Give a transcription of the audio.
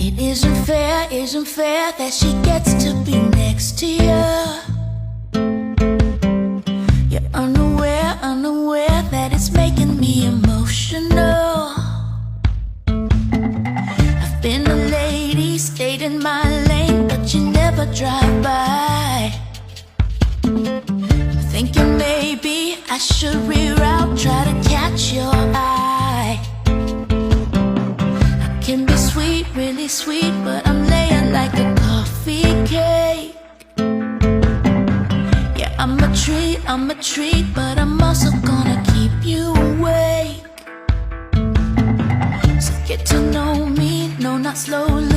Isn't fair that she gets to be next to you. You're unaware that it's making me emotional. I've been a lady, stayed in my lane, but you never drive by. I'm thinking maybe I should reroute, try to catch your eye. I can be sweet, really sweet, but I'm laying like a coffee cake. Yeah, I'm a treat, but I'm also gonna keep you awake. So get to know me, no, not slowly.